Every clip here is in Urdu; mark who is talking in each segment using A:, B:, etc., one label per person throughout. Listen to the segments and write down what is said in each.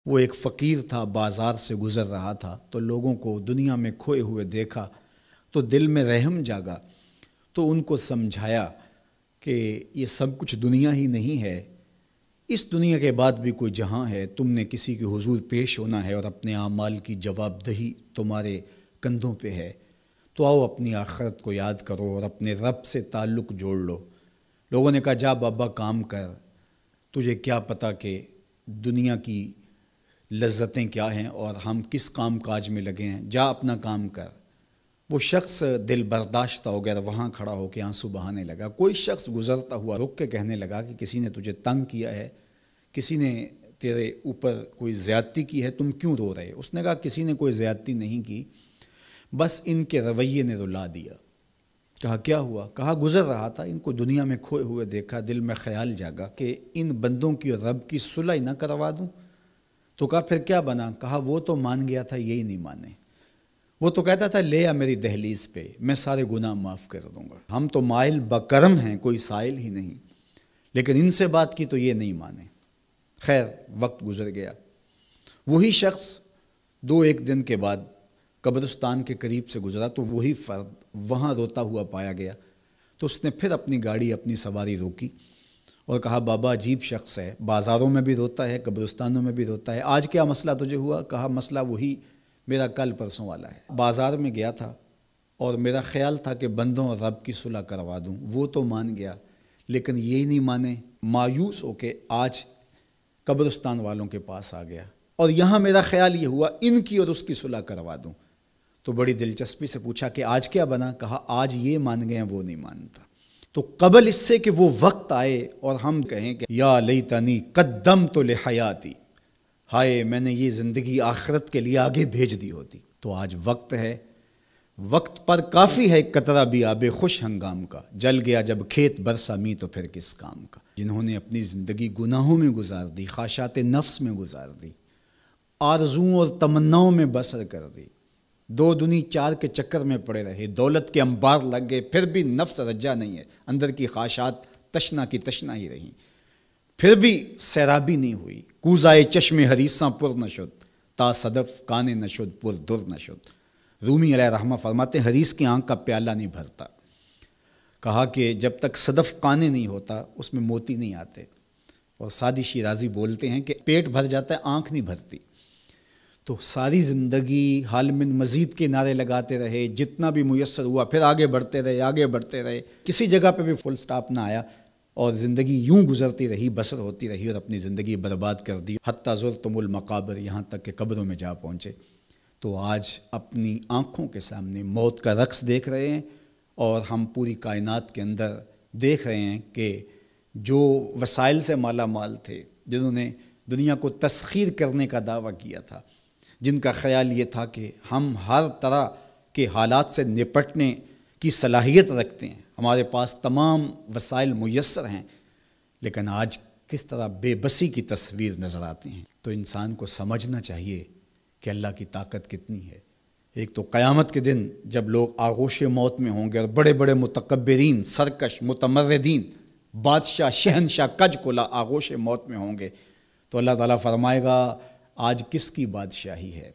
A: وہ ایک فقیر تھا، بازار سے گزر رہا تھا تو لوگوں کو دنیا میں کھوئے ہوئے دیکھا تو دل میں رحم جاگا، تو ان کو سمجھایا کہ یہ سب کچھ دنیا ہی نہیں ہے، اس دنیا کے بعد بھی کوئی جہاں ہے، تم نے کسی کے حضور پیش ہونا ہے اور اپنے اعمال کی جواب دہی تمہارے کندھوں پہ ہے، تو آؤ اپنی آخرت کو یاد کرو اور اپنے رب سے تعلق جوڑ لو۔ لوگوں نے کہا جا بابا کام کر، تجھے کیا پتہ کہ دنیا کی لذتیں کیا ہیں اور ہم کس کام کاج میں لگے ہیں، جا اپنا کام کر۔ وہ شخص دل برداشتہ ہو گیا، وہاں کھڑا ہو کے آنسو بہانے لگا۔ کوئی شخص گزرتا ہوا رک کے کہنے لگا کہ کسی نے تجھے تنگ کیا ہے، کسی نے تیرے اوپر کوئی زیادتی کی ہے، تم کیوں رو رہے؟ اس نے کہا کسی نے کوئی زیادتی نہیں کی، بس ان کے رویے نے رلا دیا۔ کہا کیا ہوا؟ کہا گزر رہا تھا، ان کو دنیا میں کھوئے ہوئے دیکھا، دل میں خیال جاگا کہ ان بندوں کی اور رب کی صلح نہ کروا دوں۔ تو کہا پھر کیا بنا؟ کہا وہ تو مان گیا تھا، یہی نہیں مانے۔ وہ تو کہتا تھا لے آ میری دہلیز پہ، میں سارے گناہ معاف کر دوں گا، ہم تو مائل بکرم ہیں، کوئی سائل ہی نہیں، لیکن ان سے بات کی تو یہ نہیں مانے۔ خیر وقت گزر گیا، وہی شخص ایک دن کے بعد قبرستان کے قریب سے گزرا تو وہی فرد وہاں روتا ہوا پایا گیا، تو اس نے پھر اپنی گاڑی، اپنی سواری روکی اور کہا بابا عجیب شخص ہے، بازاروں میں بھی روتا ہے، قبرستانوں میں بھی روتا ہے، آج کیا مسئلہ تجھے ہوا؟ کہا مسئلہ وہی میرا کل پرسوں والا ہے، بازار میں گیا تھا اور میرا خیال تھا کہ بندوں اور رب کی صلح کروا دوں، وہ تو مان گیا لیکن یہی نہیں مانے، مایوس ہو کے آج قبرستان والوں کے پاس آ گیا اور یہاں میرا خیال یہ ہوا ان کی اور اس کی صلح کروا دوں۔ تو بڑی دلچسپی سے پوچھا کہ آج کیا بنا؟ کہا آج یہ مان گئے ہیں، وہ نہیں مانتا۔ تو قبل اس سے کہ وہ وقت آئے اور ہم کہیں کہ یا لیتنی قدمت لحیاتی، ہائے میں نے یہ زندگی آخرت کے لیے آگے بھیج دی ہوتی، تو آج وقت ہے، وقت پر کافی ہے قطرہ بھی آب خوش ہنگام کا، جل گیا جب کھیت برسا می تو پھر کس کام کا۔ جنہوں نے اپنی زندگی گناہوں میں گزار دی، خواہشات نفس میں گزار دی، آرزوؤں اور تمناؤں میں بسر کر دی، دو دنی چار کے چکر میں پڑے رہے، دولت کے انبار لگ گئے، پھر بھی نفس رجا نہیں ہے، اندر کی خواہشات تشنا کی تشنا ہی رہیں، پھر بھی سیرابی نہیں ہوئی، کوزائے چشم حریصاں پر نشد، تا صدف کانے نشد پر در نشد۔ رومی علیہ رحمہ فرماتے ہیں حریص کی آنکھ کا پیالہ نہیں بھرتا، کہا کہ جب تک صدف کانے نہیں ہوتا اس میں موتی نہیں آتے، اور سادی شیرازی بولتے ہیں کہ پیٹ بھر جاتا ہے آنکھ نہیں بھرتی۔ تو ساری زندگی حال من مزید کے نعرے لگاتے رہے، جتنا بھی میسر ہوا پھر آگے بڑھتے رہے، آگے بڑھتے رہے، کسی جگہ پہ بھی فل سٹاپ نہ آیا اور زندگی یوں گزرتی رہی، بسر ہوتی رہی اور اپنی زندگی برباد کر دی، حتی زرتم المقابر، یہاں تک کہ قبروں میں جا پہنچے۔ تو آج اپنی آنکھوں کے سامنے موت کا رقص دیکھ رہے ہیں اور ہم پوری کائنات کے اندر دیکھ رہے ہیں کہ جو وسائل سے مالا مال تھے، جنہوں نے دنیا کو تسخیر کرنے کا دعویٰ کیا تھا، جن کا خیال یہ تھا کہ ہم ہر طرح کے حالات سے نپٹنے کی صلاحیت رکھتے ہیں، ہمارے پاس تمام وسائل میسر ہیں، لیکن آج کس طرح بے بسی کی تصویر نظر آتی ہیں۔ تو انسان کو سمجھنا چاہیے کہ اللہ کی طاقت کتنی ہے۔ ایک تو قیامت کے دن جب لوگ آغوش موت میں ہوں گے اور بڑے بڑے متکبرین، سرکش، متمردین، بادشاہ، شہنشاہ، کج کلا آغوش موت میں ہوں گے، تو اللہ تعالیٰ فرمائے گا آج کس کی بادشاہی ہے؟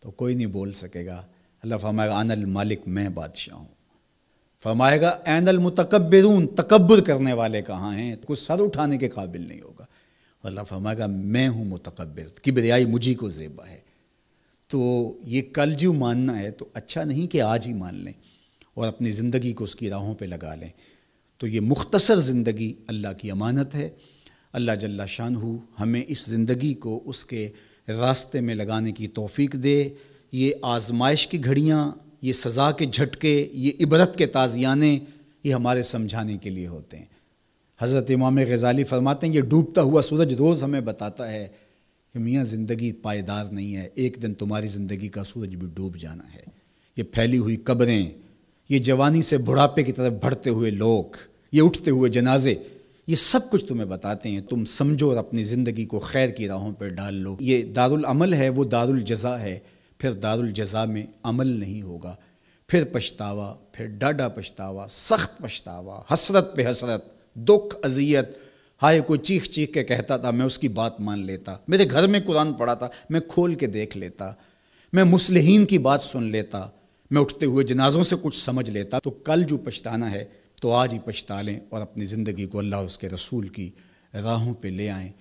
A: تو کوئی نہیں بول سکے گا۔ اللہ فرمائے گا انا المالک، میں بادشاہ ہوں۔ فرمائے گا این المتکبرون، تکبر کرنے والے کہاں ہیں؟ کچھ سر اٹھانے کے قابل نہیں ہوگا۔ اور اللہ فرمائے گا میں ہوں متکبر، کبریائی مجھی کو زیبا ہے۔ تو یہ کل جو ماننا ہے تو اچھا نہیں کہ آج ہی مان لیں اور اپنی زندگی کو اس کی راہوں پہ لگا لیں۔ تو یہ مختصر زندگی اللہ کی امانت ہے، اللہ جل شانہ ہمیں اس زندگی کو اس کے راستے میں لگانے کی توفیق دے۔ یہ آزمائش کی گھڑیاں، یہ سزا کے جھٹکے، یہ عبرت کے تازیانے، یہ ہمارے سمجھانے کے لیے ہوتے ہیں۔ حضرت امام غزالی فرماتے ہیں یہ ڈوبتا ہوا سورج روز ہمیں بتاتا ہے کہ میاں زندگی پائیدار نہیں ہے، ایک دن تمہاری زندگی کا سورج بھی ڈوب جانا ہے۔ یہ پھیلی ہوئی قبریں، یہ جوانی سے بڑھاپے کی طرف بڑھتے ہوئے لوگ، یہ اٹھتے ہوئے جنازے، یہ سب کچھ تمہیں بتاتے ہیں، تم سمجھو اور اپنی زندگی کو خیر کی راہوں پر ڈال لو۔ یہ دارالعمل ہے، وہ دارالجزا ہے، پھر دارالجزا میں عمل نہیں ہوگا، پھر پچھتاوا، پھر ڈاڈا پچھتاوا، سخت پچھتاوا، حسرت پہ حسرت، دکھ، اذیت، ہائے کوئی چیخ چیخ کے کہتا تھا، میں اس کی بات مان لیتا، میرے گھر میں قرآن پڑھا تھا، میں کھول کے دیکھ لیتا، میں مصلحین کی بات سن لیتا، میں اٹھتے ہوئے جنازوں سے کچھ سمجھ لیتا۔ تو کل جو پچھتانا ہے تو آج ہی پچھتا لیں اور اپنی زندگی کو اللہ اور اس کے رسول کی راہوں پہ لے آئیں۔